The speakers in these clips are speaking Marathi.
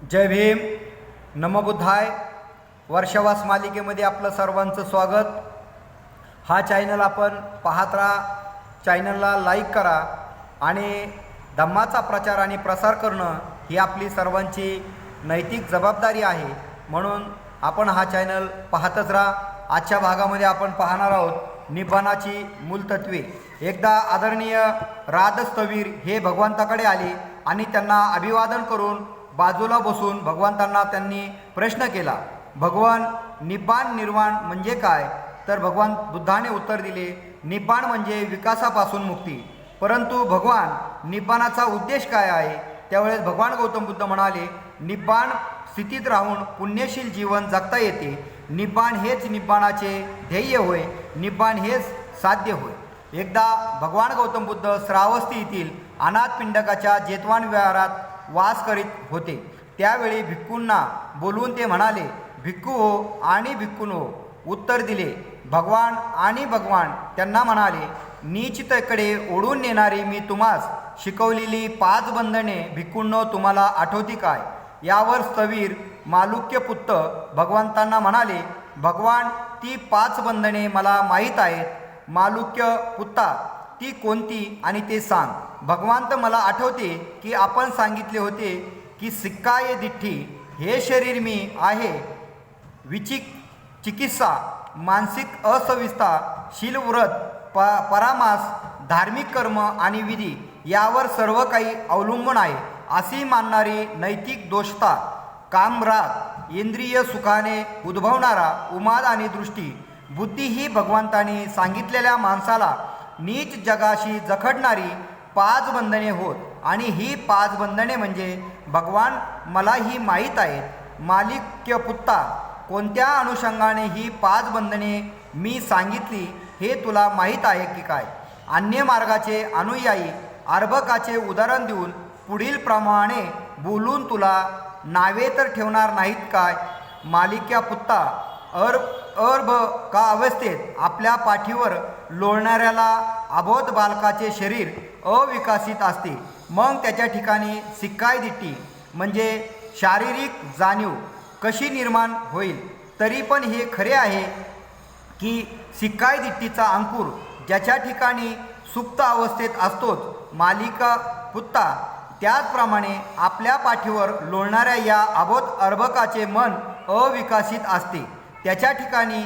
जय भीम, नमोबुद्धाय. वर्षवास मालिकेमध्ये आपलं सर्वांचं स्वागत. हा चॅनल आपण पाहत राहा. चॅनलला लाईक करा आणि धम्माचा प्रचार आणि प्रसार करणं ही आपली सर्वांची नैतिक जबाबदारी आहे. म्हणून आपण हा चॅनल पाहतच राहा. आजच्या भागामध्ये आपण पाहणार आहोत निब्बाणाची मूलतत्वे. एकदा आदरणीय राधस्थवीर हे भगवंताकडे आले आणि त्यांना अभिवादन करून बाजूला बसून भगवंतांना त्यांनी प्रश्न केला, भगवान, निब्बाण निर्वाण म्हणजे काय? तर भगवान बुद्धाने उत्तर दिले, निब्बाण म्हणजे विकासापासून मुक्ती. परंतु भगवान, निब्बाणाचा उद्देश काय आहे? त्यावेळेस भगवान गौतम बुद्ध म्हणाले, निब्बाण स्थितीत राहून पुण्यशील जीवन जगता येते. निब्बाण हेच निब्बाणाचे ध्येय होय. निब्बाण हेच साध्य होय. एकदा भगवान गौतम बुद्ध श्रावस्ती येथील अनाथ पिंडकाच्या जेतवान विहारात वास करीत होते. त्यावेळी भिक्खूंना बोलवून ते म्हणाले, भिक्खू हो आणि भिक्खून हो. उत्तर दिले भगवान आणि भगवान त्यांना म्हणाले, नीचतेकडे ओढून नेणारी मी तुम्हास शिकवलेली 5 बंधने भिक्खूंनो तुम्हाला आठवती काय? यावर स्थवीर मालुक्यपुत्त भगवंतांना म्हणाले, भगवान, ती 5 बंधने मला माहीत आहेत. मालुक्यपुत्ता, ती कोणती आणि ते सांग. भगवंत, मला आठवते की आपण सांगितले होते की सिक्काये दिठ्ठी, हे शरीर मी आहे. चिकित्सा, मानसिक अस्वस्थता, शीलव्रत, परामास, धार्मिक कर्म आणि विधी यावर सर्व काही अवलंबून आहे अशी मानणारी नैतिक दोषता, कामराग, इंद्रिय सुखाने उद्भवणारा उन्माद आणि दृष्टी, बुद्धी ही भगवंतांनी सांगितलेल्या माणसाला नीच जगाशी जखडणारी 5 बंधने होत. आणि ही 5 बंधने म्हणजे भगवान मला ही माहीत आहेत. मालुक्यपुत्ता, कोणत्या अनुषंगाने ही 5 बंधने मी सांगितली हे तुला माहीत आहे की काय? अन्य मार्गाचे अनुयायी अर्भकाचे उदाहरण देऊन पुढील प्रमाणे बोलून तुला नावे तर ठेवणार नाहीत काय? मालुक्यपुत्ता, अर्भ का अवस्थेत आपल्या पाठीवर लोळणाऱ्याला अबोध बालकाचे शरीर अविकसित असते. मग त्याच्या ठिकाणी सिक्काय दिट्टी म्हणजे शारीरिक जाणीव कशी निर्माण होईल? तरी पण हे खरे आहे की सिक्काय दिट्टीचा अंकुर ज्याच्या ठिकाणी सुप्त अवस्थेत असतोच. मालुक्यपुत्ता, त्याचप्रमाणे आपल्या पाठीवर लोळणाऱ्या या अबोध अर्भकाचे मन अविकसित असते. त्याच्या ठिकाणी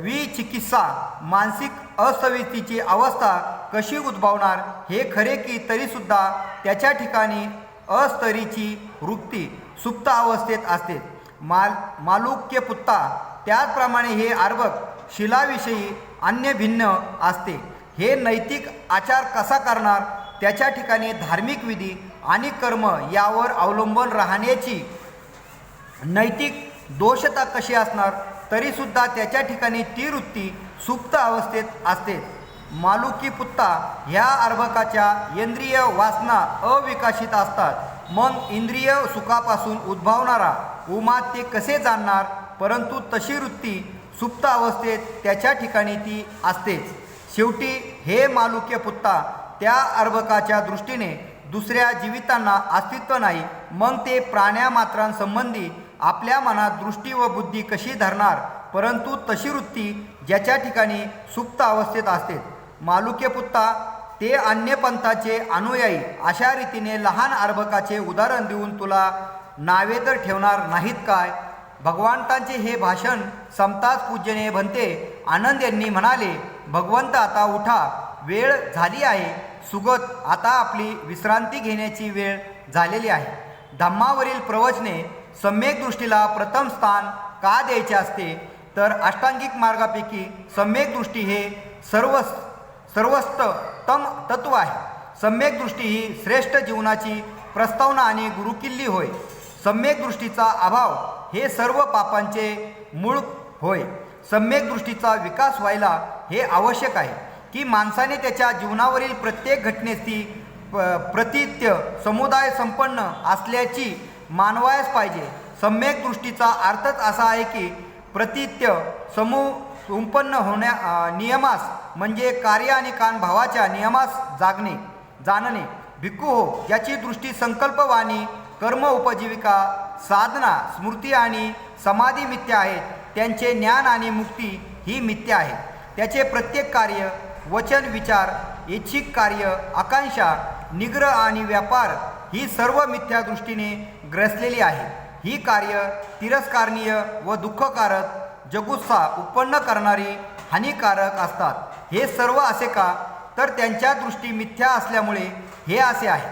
विचिकित्सा, मानसिक अस्वस्थतेची अवस्था कशी उद्भवणार? हे खरे की तरीसुद्धा त्याच्या ठिकाणी अस्तरीची वृत्ती सुप्त अवस्थेत असते. मालुक्यपुत्ता, त्याचप्रमाणे हे अर्भक शिलाविषयी अन्य भिन्न असते. हे नैतिक आचार कसा करणार? त्याच्या ठिकाणी धार्मिक विधी आणि कर्म यावर अवलंबून राहण्याची नैतिक दोषता कशी असणार? तरीसुद्धा त्याच्या ठिकाणी ती वृत्ती सुप्त अवस्थेत असते. मालुक्यपुत्ता, ह्या अर्भकाच्या इंद्रिय वासना अविकसित असतात. मग इंद्रिय सुखापासून उद्भवणारा उन्माद ते कसे जाणणार? परंतु तशी वृत्ती सुप्त अवस्थेत त्याच्या ठिकाणी ती असतेच. शेवटी हे मालुक्यपुत्ता, त्या अर्भकाच्या दृष्टीने दुसऱ्या जीवितांना अस्तित्व नाही. मग ते प्राण्यामात्रांसंबंधी आपल्या मनात दृष्टी व बुद्धी कशी धरणार? परंतु तशी वृत्ती ज्याच्या ठिकाणी सुप्त अवस्थेत असते. मालुक्यपुत्ता, ते अन्य पंथाचे अनुयायी अशा रीतीने लहान अर्भकाचे उदाहरण देऊन तुला नावे तर ठेवणार नाहीत काय? भगवंतांचे हे भाषण संपताच पूज्यने भंते आनंद यांनी म्हणाले, भगवंत, आता उठा, वेळ झाली आहे. सुगत, आता आपली विश्रांती घेण्याची वेळ झालेली आहे. धम्मावरील प्रवचने सम्यक दृष्टीला प्रथम स्थान का द्यायचे असते? तर अष्टांगिक मार्गापैकी सम्यक दृष्टी हे सर्वोत्तम तत्व आहे. सम्यक दृष्टी ही श्रेष्ठ जीवनाची प्रस्तावना आणि गुरुकिल्ली होय. सम्यक दृष्टीचा अभाव हे सर्व पापांचे मूळ होय. सम्यक दृष्टीचा विकास व्हायला हे आवश्यक आहे की माणसाने त्याच्या जीवनावरील प्रत्येक घटनेची प्रतित्य समुदाय संपन्न असल्याची मानवायच पाहिजे. सम्यक दृष्टीचा अर्थच असा आहे की प्रतित्य संपन्न नियमास म्हणजे कार्य आणि कान भावाच्या नियमास जाणणे. भिक्खू हो, ज्याची दृष्टी संकल्पवाणी कर्म, उपजीविका, साधना, स्मृती आणि समाधी मिथ्या आहेत. त्यांचे ज्ञान आणि मुक्ती ही मिथ्या आहे. त्याचे प्रत्येक कार्य, वचन, विचार, ऐच्छिक कार्य, आकांक्षा, निग्रह आणि व्यापार ही सर्व मिथ्या दृष्टीने ग्रसलेली आहे. ही कार्य तिरस्कारणीय व दुःखकारक, जगुत्सा उत्पन्न करणारी, हानिकारक असतात. हे सर्व असे का? तर त्यांच्या दृष्टी मिथ्या असल्यामुळे हे असे आहे.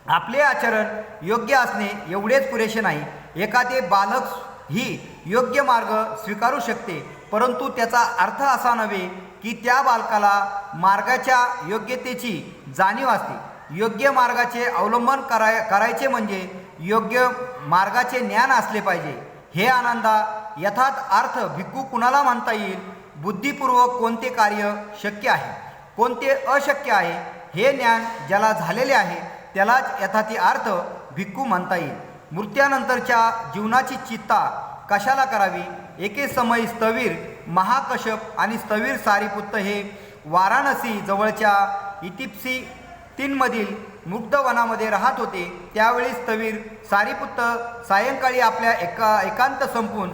आपले आचरण योग्य असणे एवढेच पुरेसे नाही. एखादे बालक ही योग्य मार्ग स्वीकारू शकते, परंतु त्याचा अर्थ असा नव्हे की त्या बालकाला मार्गाच्या योग्यतेची जाणीव असते. योग्य मार्गाचे अवलंबन करायचे म्हणजे योग्य मार्गाचे ज्ञान असले पाहिजे. हे आनंदा यथार्थ अर्थ भिक्खू कुणाला म्हणता येईल? बुद्धिपूर्वक कोणते कार्य शक्य आहे, कोणते अशक्य आहे हे ज्ञान ज्याला झालेले आहे त्यालाच यथार्थ अर्थ भिक्खू म्हणता येईल. मृत्यूनंतरच्या जीवनाची चिंता कशाला करावी? एके समय स्थवीर महाकश्यप आणि स्थवीर सारीपुत्त हे वाराणसी जवळच्या इतिप्सी 3 मधील मुग्धवनामध्ये राहत होते. त्यावेळी स्थवीर सारीपुत्त सायंकाळी आपल्या एकांत संपून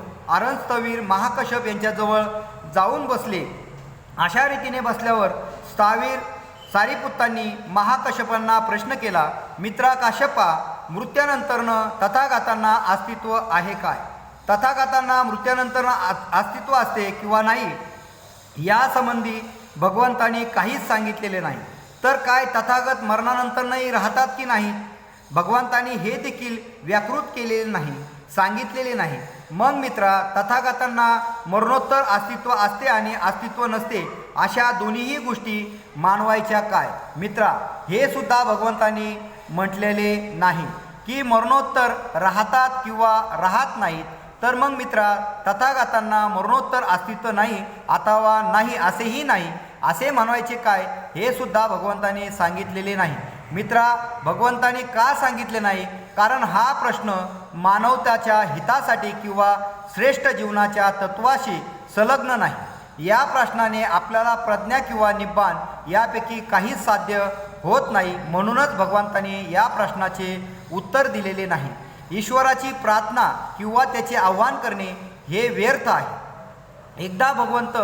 स्थवीर महाकश्यप यांच्याजवळ जाऊन बसले. अशा रीतीने बसल्यावर स्थवीर सारीपुत्तांनी महाकश्यपांना प्रश्न केला, मित्रा काश्यपा, मृत्यूनंतरनं तथागतांना अस्तित्व आहे काय? तथागतांना मृत्यूनंतर अस्तित्व असते किंवा नाही यासंबंधी भगवंतांनी काहीच सांगितलेले नाही. तर काय तथागत मरणानंतरही राहतात की नाही? भगवंतांनी हे देखील व्याकृत केलेले नाही, सांगितलेले नाही. मग मित्रा, तथागतांना मरणोत्तर अस्तित्व असते आणि अस्तित्व नसते अशा दोन्हीही गोष्टी मानवायच्या काय? मित्रा, हे सुद्धा भगवंतांनी म्हटलेले नाही की मरणोत्तर राहतात किंवा राहत नाहीत. तर मग मित्रा, तथागतांना मरणोत्तर अस्तित्व नाही अथवा नाही असेही नाही असे मानवायचे काय? हे सुद्धा भगवंतांनी सांगितलेले नाही. मित्रा, भगवंतांनी का सांगितले नाही? कारण हा प्रश्न मानवताच्या हितासाठी किंवा श्रेष्ठ जीवनाच्या तत्वाशी संलग्न नाही. या प्रश्नाने आपल्याला प्रज्ञा किंवा निब्बाण यापैकी काहीच साध्य होत नाही. म्हणूनच भगवंतांनी या प्रश्नाचे उत्तर दिलेले नाही. ईश्वराची प्रार्थना किंवा त्याचे आव्हान करणे हे व्यर्थ आहे. एकदा भगवंत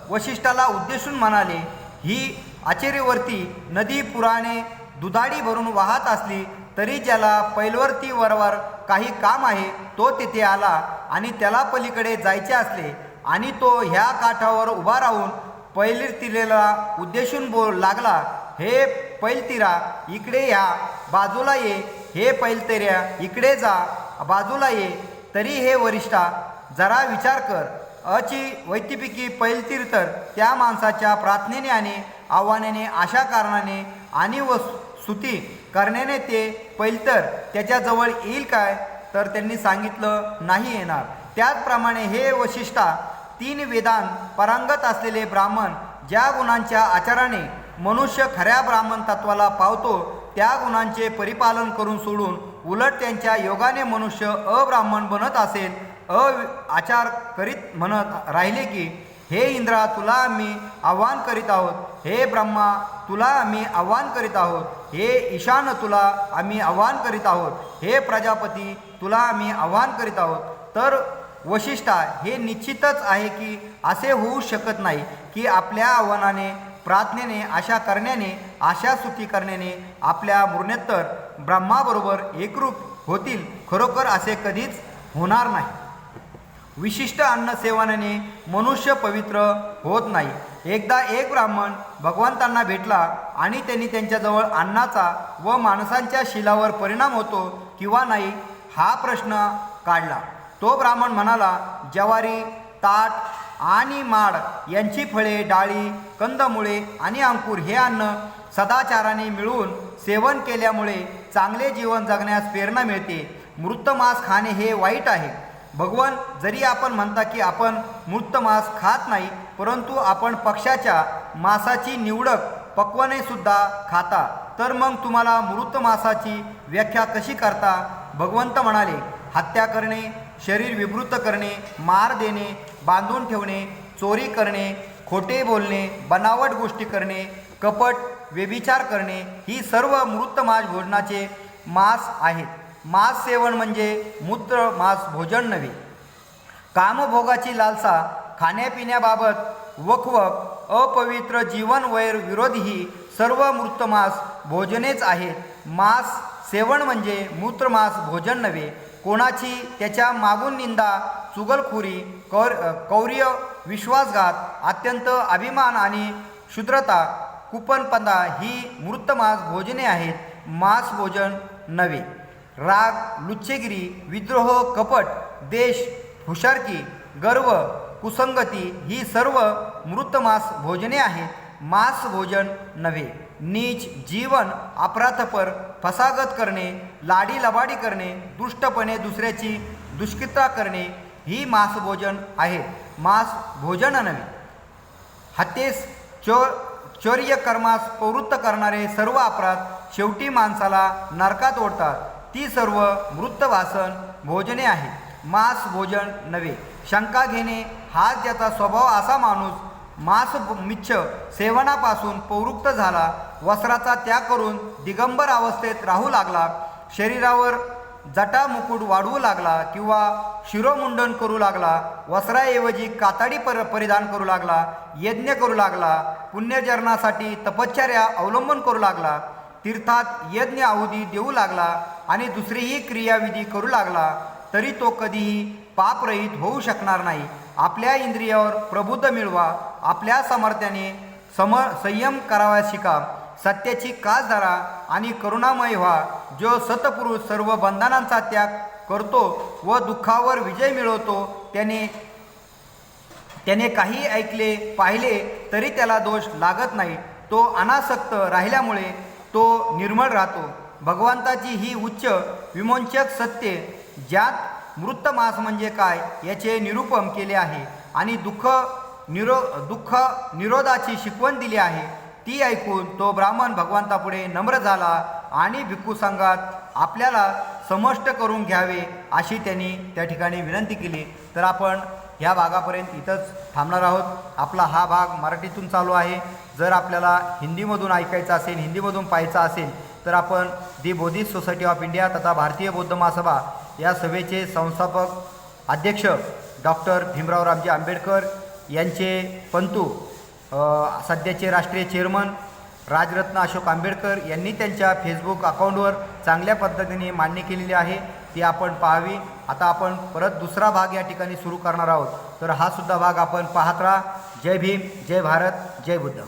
वशिष्ठाला उद्देशून म्हणाले, ही आचेरीवरती नदी पुराणे दुधाडी भरून वाहत असली तरी ज्याला पैलवरतीवर काही काम आहे तो तेथे आला आणि त्याला पलीकडे जायचे असले आणि तो ह्या काठावर उभा राहून पैलतीरेला उद्देशून लागला, हे पैलतीरा इकडे या, बाजूला ये, हे पैलतेऱ्या इकडे जा, बाजूला ये. तरी हे वरिष्ठा, जरा विचार कर. वैतिपिकी पैलतीर तर त्या माणसाच्या प्रार्थनेने आणि आव्हानाने, अशा कारणाने आणि स्तुती करण्याने ते पैलतर त्याच्याजवळ येईल काय? तर त्यांनी सांगितलं, नाही येणार. त्याचप्रमाणे हे वशिष्ठा, 3 वेदांत पारंगत असलेले ब्राह्मण ज्या गुणांच्या आचाराने मनुष्य खऱ्या ब्राह्मण तत्वाला पावतो त्या गुणांचे परिपालन करून सोडून उलट त्यांच्या योगाने मनुष्य अब्राह्मण बनत असेल, आचार करीत म्हणत राहिले की, हे इंद्रा, तुला आम्ही आव्हान करीत आहोत. हे ब्रह्मा, तुला आम्ही आव्हान करीत आहोत. हे ईशान, तुला आम्ही आव्हान करीत आहोत. हे प्रजापती, तुला आम्ही आव्हान करीत आहोत. तर वशिष्ठा, हे निश्चितच आहे की असे होऊ शकत नाही की आपल्या आव्हानाने, प्रार्थनेने, आशा करण्याने, आशा स्तुती करण्याने आपल्या मरणोत्तर ब्रह्माबरोबर एकरूप होतील. खरोखर असे कधीच होणार नाही. विशिष्ट अन्न सेवनाने मनुष्य पवित्र होत नाही. एकदा एक ब्राह्मण भगवंतांना भेटला आणि त्यांनी त्यांच्याजवळ अन्नाचा व माणसांच्या शिलावर परिणाम होतो किंवा नाही हा प्रश्न काढला. तो ब्राह्मण म्हणाला, ज्वारी, ताट आणि माड यांची फळे, डाळी, कंदमुळे आणि अंकुर हे अन्न सदाचाराने मिळून सेवन केल्यामुळे चांगले जीवन जगण्यास प्रेरणा मिळते. मृत मांस खाणे हे वाईट आहे. भगवान, जरी आपण म्हणता की आपण मृत मांस खात नाही, परंतु आपण पक्ष्याच्या मांसाची निवडक पक्वाने सुद्धा खाता. तर मग तुम्हाला मृत मांसाची व्याख्या कशी करता? भगवंत म्हणाले, हत्या करणे, शरीर विवृत करणे, मार देणे, बांधून ठेवणे, चोरी करणे, खोटे बोलणे, बनावट गोष्टी करणे, कपट, व्यभिचार करणे ही सर्व मृत मांस भोजनाचे मांस आहेत. मांस सेवन म्हणजे मूत्र मांस भोजन नव्हे. कामभोगाची लालसा, खाण्यापिण्याबाबत वकवक, अपवित्र जीवन वैर विरोधी ही सर्व मृतमांस भोजनेच आहेत. मांस सेवन म्हणजे मूत्रमांस भोजन नव्हे. कोणाची त्याच्या मागून निंदा, चुगलखोरी, कौर्य, विश्वासघात, अत्यंत अभिमान आणि क्षुद्रता, कुपनपणा ही मृतमांस भोजने आहेत, मांस भोजन नव्हे. राग, लुच्चेगिरी, विद्रोह, कपट, देश, हुशारकी, गर्व, कुसंगती ही सर्व मृतमांस भोजने आहेत, मांस भोजन नव्हे. नीच जीवन, अपराधपर, फसागत करणे, लाडी लबाडी करणे, दुष्टपणे दुसऱ्याची दुष्कृत्या करणे ही मांस भोजन आहेत, मांस भोजन नव्हे. हत्येस, चौर्य कर्मास प्रवृत्त करणारे सर्व अपराध शेवटी माणसाला नरकात ओढतात. ती सर्व मृतवासन भोजने आहेत, मांस भोजन नव्हे. शंका घेणे हा ज्याचा स्वभाव, असा माणूस मांसमिच्छ सेवनापासून प्रवृत्त झाला, वस्त्राचा त्याग करून दिगंबर अवस्थेत राहू लागला, शरीरावर जटा मुकुट वाढवू लागला किंवा शिरोमुंडन करू लागला, वस्त्राऐवजी कातडी परिधान करू लागला, यज्ञ करू लागला, पुण्यजरणासाठी तपश्चर्या अवलंबन करू लागला, तीर्थात यज्ञ आहुती देऊ लागला आणि दुसरीही क्रियाविधी करू लागला, तरी तो कधीही पापरहित होऊ शकणार नाही. आपल्या इंद्रियावर प्रभुत्व मिळवा, आपल्या सामर्थ्याने संयम करावा शिका, सत्याची कास धरा आणि करुणामय व्हा. जो सतपुरुष सर्व बंधनांचा त्याग करतो व दुःखावर विजय मिळवतो, त्याने काही ऐकले पाहिले तरी त्याला दोष लागत नाही. तो अनासक्त राहिल्यामुळे तो निर्मळ राहतो. भगवंताची ही उच्च विमोचक सत्ये, ज्यात मृतमांस म्हणजे काय याचे निरूपण केले आहे आणि दुःख निरोधाची शिकवण दिली आहे, ती ऐकून तो ब्राह्मण भगवंतापुढे नम्र झाला आणि भिक्खू संघात आपल्याला समष्ट करून घ्यावे अशी त्यांनी त्या ठिकाणी विनंती केली. तर आपण ह्या भागापर्यंत इथंच थांबणार आहोत. आपला हा भाग मराठीतून चालू आहे. जर आपल्याला हिंदीमधून ऐकायचा असेल, हिंदीमधून पाहायचा असेल तर आपण दी बोधिस्ट सोसायटी ऑफ इंडिया तथा भारतीय बौद्ध महासभा या सभेचे संस्थापक अध्यक्ष डॉक्टर भीमराव रामजी आंबेडकर यांचे पंतू, सध्याचे राष्ट्रीय चेअरमन राजरत्न अशोक आंबेडकर यांनी त्यांच्या फेसबुक अकाउंटवर चांगल्या पद्धतीने मान्य केलेली आहे, ती आपण पाहावी. आता आपण परत दुसरा भाग या ठिकाणी सुरू करणार आहोत, तर हा सुद्धा भाग आपण पाहत राहा. जय भीम, जय भारत, जय बुद्ध.